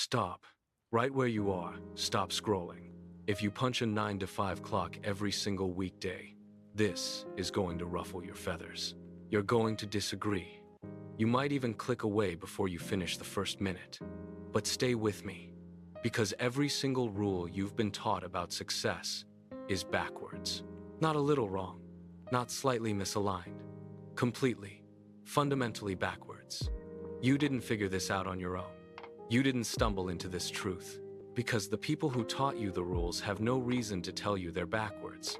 Stop. Right where you are, stop scrolling. If you punch a 9 to 5 clock every single weekday, this is going to ruffle your feathers. You're going to disagree. You might even click away before you finish the first minute. But stay with me, because every single rule you've been taught about success is backwards. Not a little wrong, not slightly misaligned. Completely, fundamentally backwards. You didn't figure this out on your own. You didn't stumble into this truth, because the people who taught you the rules have no reason to tell you they're backwards.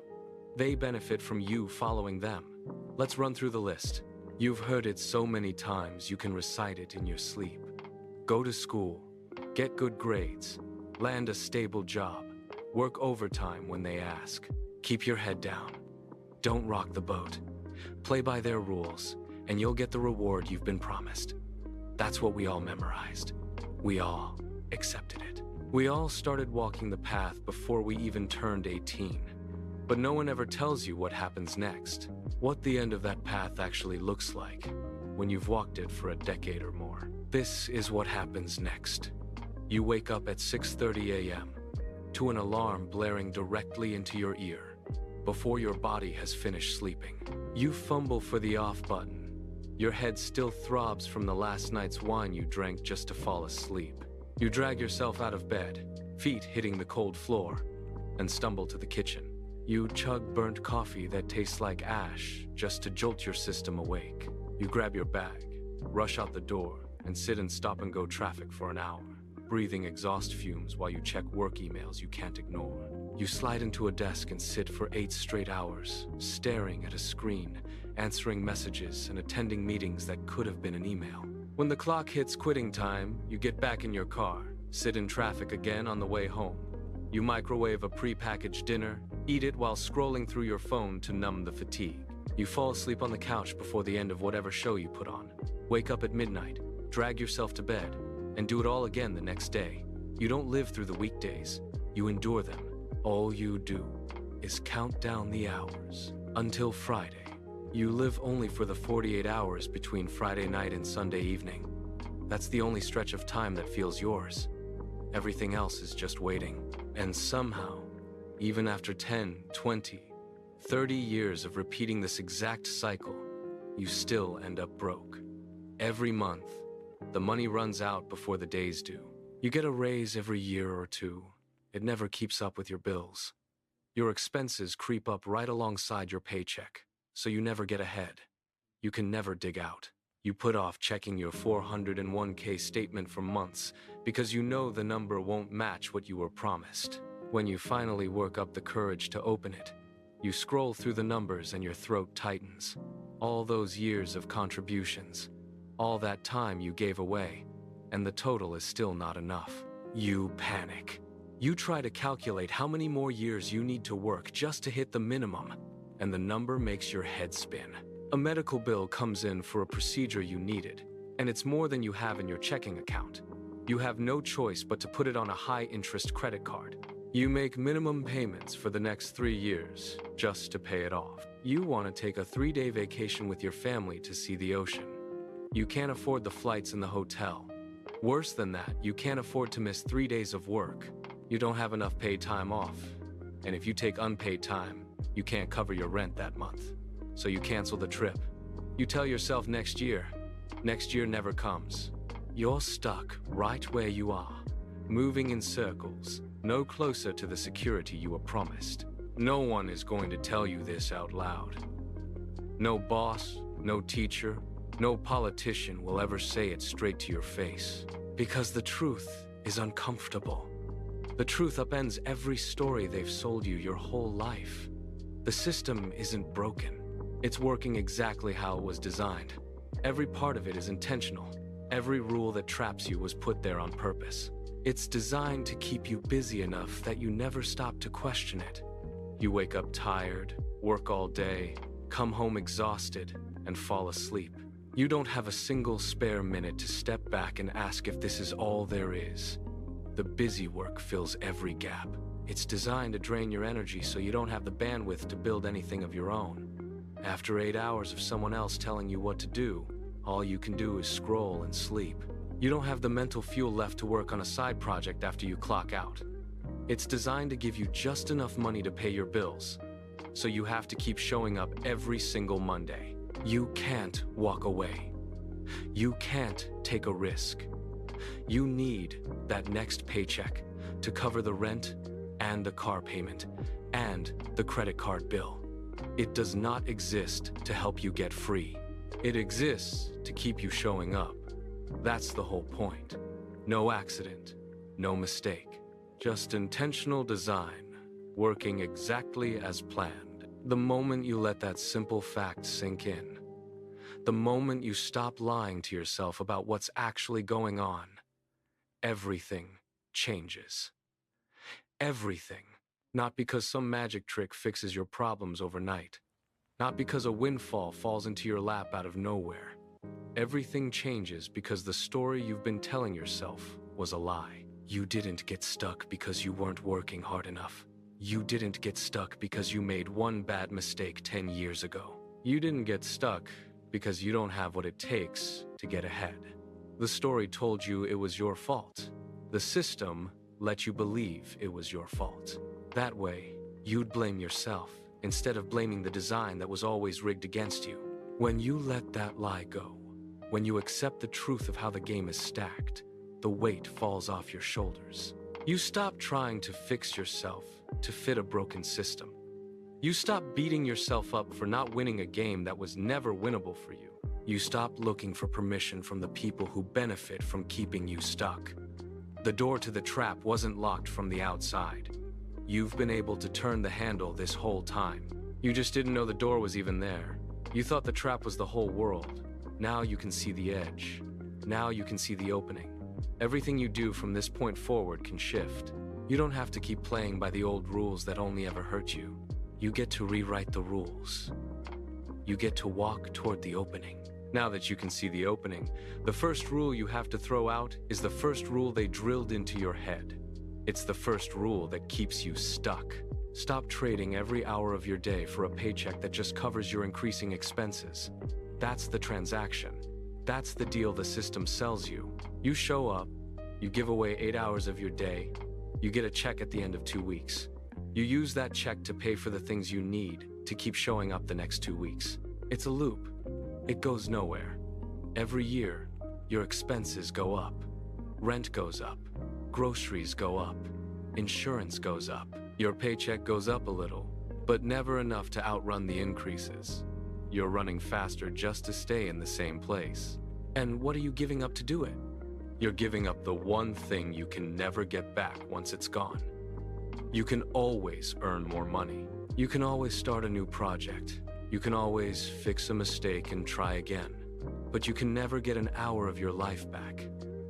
They benefit from you following them. Let's run through the list. You've heard it so many times you can recite it in your sleep. Go to school, get good grades, land a stable job, work overtime when they ask. Keep your head down. Don't rock the boat. Play by their rules, and you'll get the reward you've been promised. That's what we all memorized. We all accepted it. We all started walking the path before we even turned 18. But no one ever tells you what happens next, what the end of that path actually looks like when you've walked it for a decade or more. This is what happens next. You wake up at 6:30 a.m. to an alarm blaring directly into your ear before your body has finished sleeping. You fumble for the off button. Your head still throbs from the last night's wine you drank just to fall asleep. You drag yourself out of bed, feet hitting the cold floor, and stumble to the kitchen. You chug burnt coffee that tastes like ash just to jolt your system awake. You grab your bag, rush out the door, and sit in stop-and-go traffic for an hour, breathing exhaust fumes while you check work emails you can't ignore. You slide into a desk and sit for 8 straight hours, staring at a screen, answering messages and attending meetings that could have been an email. When the clock hits quitting time, you get back in your car, sit in traffic again on the way home. You microwave a pre-packaged dinner, eat it while scrolling through your phone to numb the fatigue. You fall asleep on the couch before the end of whatever show you put on. Wake up at midnight, drag yourself to bed, and do it all again the next day. You don't live through the weekdays, you endure them. All you do is count down the hours until Friday. You live only for the 48 hours between Friday night and Sunday evening. That's the only stretch of time that feels yours. Everything else is just waiting. And somehow, even after 10, 20, 30 years of repeating this exact cycle, you still end up broke. Every month, the money runs out before the days do. You get a raise every year or two. It never keeps up with your bills. Your expenses creep up right alongside your paycheck, so you never get ahead. You can never dig out. You put off checking your 401k statement for months because you know the number won't match what you were promised. When you finally work up the courage to open it, you scroll through the numbers and your throat tightens. All those years of contributions, all that time you gave away, and the total is still not enough. You panic. You try to calculate how many more years you need to work just to hit the minimum, and the number makes your head spin. A medical bill comes in for a procedure you needed, and it's more than you have in your checking account. You have no choice but to put it on a high-interest credit card. You make minimum payments for the next 3 years just to pay it off. You want to take a 3-day vacation with your family to see the ocean. You can't afford the flights and the hotel. Worse than that, you can't afford to miss 3 days of work. You don't have enough paid time off. And if you take unpaid time, you can't cover your rent that month. So you cancel the trip. You tell yourself next year never comes. You're stuck right where you are, moving in circles, no closer to the security you were promised. No one is going to tell you this out loud. No boss, no teacher, no politician will ever say it straight to your face, because the truth is uncomfortable. The truth upends every story they've sold you your whole life. The system isn't broken. It's working exactly how it was designed. Every part of it is intentional. Every rule that traps you was put there on purpose. It's designed to keep you busy enough that you never stop to question it. You wake up tired, work all day, come home exhausted, and fall asleep. You don't have a single spare minute to step back and ask if this is all there is. The busy work fills every gap. It's designed to drain your energy so you don't have the bandwidth to build anything of your own. After 8 hours of someone else telling you what to do, all you can do is scroll and sleep. You don't have the mental fuel left to work on a side project after you clock out. It's designed to give you just enough money to pay your bills, so you have to keep showing up every single Monday. You can't walk away. You can't take a risk. You need that next paycheck to cover the rent and the car payment and the credit card bill. It does not exist to help you get free. It exists to keep you showing up. That's the whole point. No accident, no mistake. Just intentional design, working exactly as planned. The moment you let that simple fact sink in, the moment you stop lying to yourself about what's actually going on, everything changes. Everything. Not because some magic trick fixes your problems overnight. Not because a windfall falls into your lap out of nowhere. Everything changes because the story you've been telling yourself was a lie. You didn't get stuck because you weren't working hard enough. You didn't get stuck because you made one bad mistake 10 years ago. You didn't get stuck because you don't have what it takes to get ahead. The story told you it was your fault. The system let you believe it was your fault. That way, you'd blame yourself instead of blaming the design that was always rigged against you. When you let that lie go, when you accept the truth of how the game is stacked, the weight falls off your shoulders. You stop trying to fix yourself to fit a broken system. You stop beating yourself up for not winning a game that was never winnable for you. You stop looking for permission from the people who benefit from keeping you stuck. The door to the trap wasn't locked from the outside. You've been able to turn the handle this whole time. You just didn't know the door was even there. You thought the trap was the whole world. Now you can see the edge. Now you can see the opening. Everything you do from this point forward can shift. You don't have to keep playing by the old rules that only ever hurt you. You get to rewrite the rules. You get to walk toward the opening. Now that you can see the opening, the first rule you have to throw out is the first rule they drilled into your head. It's the first rule that keeps you stuck. Stop trading every hour of your day for a paycheck that just covers your increasing expenses. That's the transaction. That's the deal the system sells you. You show up, you give away 8 hours of your day, you get a check at the end of 2 weeks. You use that check to pay for the things you need to keep showing up the next 2 weeks. It's a loop. It goes nowhere. Every year, your expenses go up. Rent goes up. Groceries go up. Insurance goes up. Your paycheck goes up a little, but never enough to outrun the increases. You're running faster just to stay in the same place. And what are you giving up to do it? You're giving up the one thing you can never get back once it's gone. You can always earn more money. You can always start a new project. You can always fix a mistake and try again. But you can never get an hour of your life back.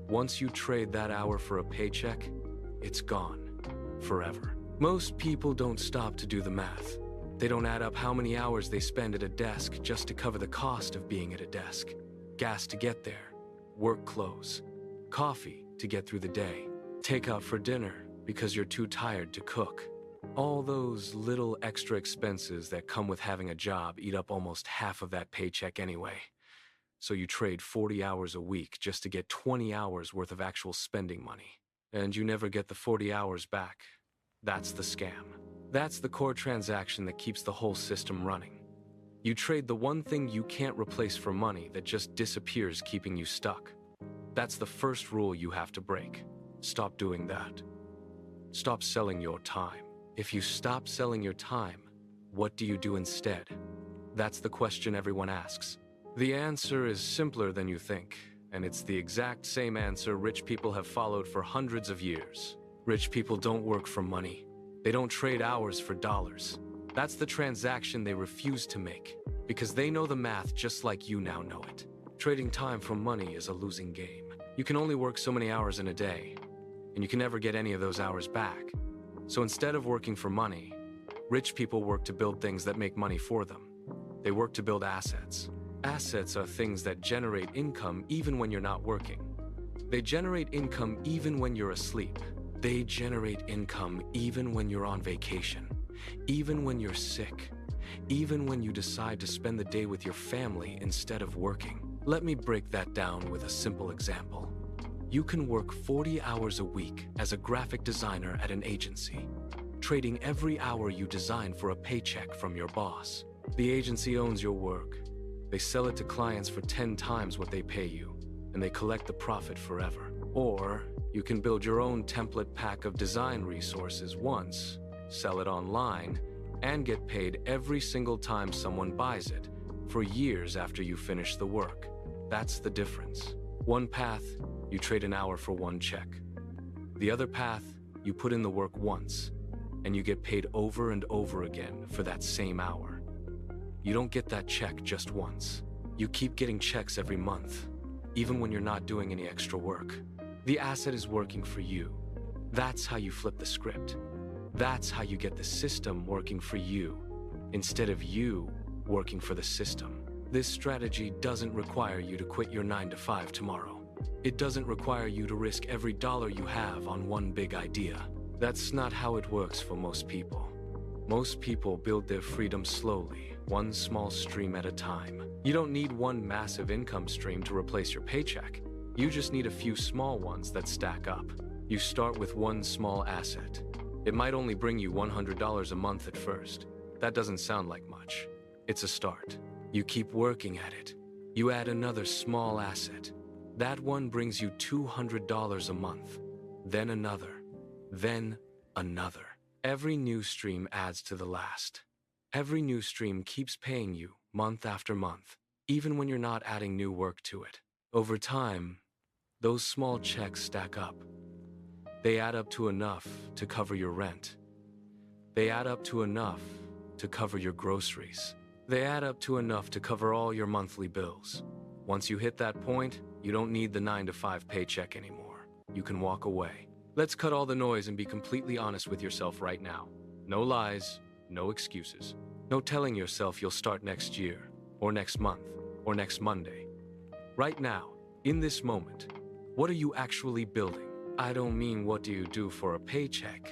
Once you trade that hour for a paycheck, it's gone. Forever. Most people don't stop to do the math. They don't add up how many hours they spend at a desk just to cover the cost of being at a desk. Gas to get there. Work clothes. Coffee to get through the day. Takeout for dinner because you're too tired to cook. All those little extra expenses that come with having a job eat up almost half of that paycheck anyway. So you trade 40 hours a week just to get 20 hours worth of actual spending money. And you never get the 40 hours back. That's the scam. That's the core transaction that keeps the whole system running. You trade the one thing you can't replace for money that just disappears, keeping you stuck. That's the first rule you have to break. Stop doing that. Stop selling your time. If you stop selling your time, what do you do instead? That's the question everyone asks. The answer is simpler than you think, and it's the exact same answer rich people have followed for hundreds of years. Rich people don't work for money. They don't trade hours for dollars. That's the transaction they refuse to make, because they know the math just like you now know it. Trading time for money is a losing game. You can only work so many hours in a day, and you can never get any of those hours back. So instead of working for money, rich people work to build things that make money for them. They work to build assets. Assets are things that generate income even when you're not working. They generate income even when you're asleep. They generate income even when you're on vacation, even when you're sick, even when you decide to spend the day with your family instead of working. Let me break that down with a simple example. You can work 40 hours a week as a graphic designer at an agency, trading every hour you design for a paycheck from your boss. The agency owns your work. They sell it to clients for 10 times what they pay you, and they collect the profit forever. Or you can build your own template pack of design resources once, sell it online, and get paid every single time someone buys it for years after you finish the work. That's the difference. One path, you trade an hour for one check. The other path, you put in the work once, and you get paid over and over again for that same hour. You don't get that check just once. You keep getting checks every month, even when you're not doing any extra work. The asset is working for you. That's how you flip the script. That's how you get the system working for you, instead of you working for the system. This strategy doesn't require you to quit your 9-to-5 tomorrow. It doesn't require you to risk every dollar you have on one big idea. That's not how it works for most people. Most people build their freedom slowly, one small stream at a time. You don't need one massive income stream to replace your paycheck. You just need a few small ones that stack up. You start with one small asset. It might only bring you $100 a month at first. That doesn't sound like much. It's a start. You keep working at it. You add another small asset. That one brings you $200 a month. Then another. Then another. Every new stream adds to the last. Every new stream keeps paying you month after month, even when you're not adding new work to it. Over time, those small checks stack up. They add up to enough to cover your rent. They add up to enough to cover your groceries. They add up to enough to cover all your monthly bills. Once you hit that point, you don't need the 9-to-5 paycheck anymore. You can walk away. Let's cut all the noise and be completely honest with yourself right now. No lies, no excuses. No telling yourself you'll start next year, or next month, or next Monday. Right now, in this moment, what are you actually building? I don't mean what do you do for a paycheck.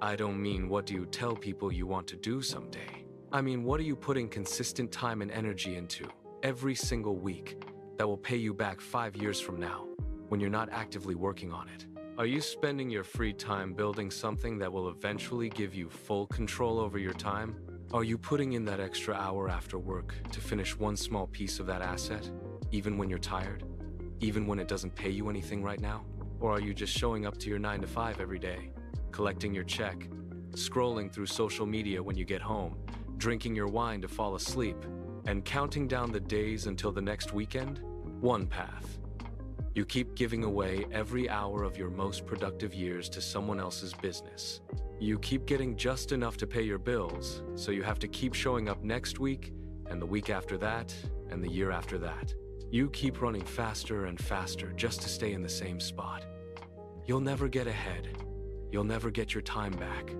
I don't mean what do you tell people you want to do someday. I mean, what are you putting consistent time and energy into every single week that will pay you back 5 years from now when you're not actively working on it? Are you spending your free time building something that will eventually give you full control over your time? Are you putting in that extra hour after work to finish one small piece of that asset, even when you're tired? Even when it doesn't pay you anything right now? Or are you just showing up to your 9-to-5 every day, collecting your check, scrolling through social media when you get home, drinking your wine to fall asleep, and counting down the days until the next weekend? One path. You keep giving away every hour of your most productive years to someone else's business. You keep getting just enough to pay your bills, so you have to keep showing up next week, and the week after that, and the year after that. You keep running faster and faster just to stay in the same spot. You'll never get ahead. You'll never get your time back.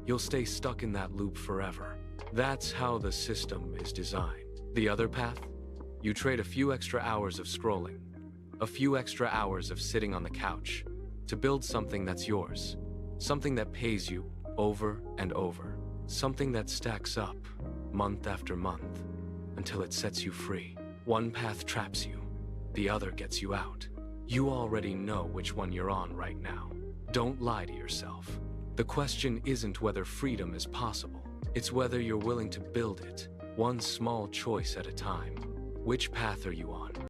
You'll stay stuck in that loop forever. That's how the system is designed. The other path? You trade a few extra hours of scrolling, a few extra hours of sitting on the couch, to build something that's yours, something that pays you over and over, something that stacks up month after month until it sets you free. One path traps you, the other gets you out. You already know which one you're on right now. Don't lie to yourself. The question isn't whether freedom is possible. It's whether you're willing to build it, one small choice at a time. Which path are you on?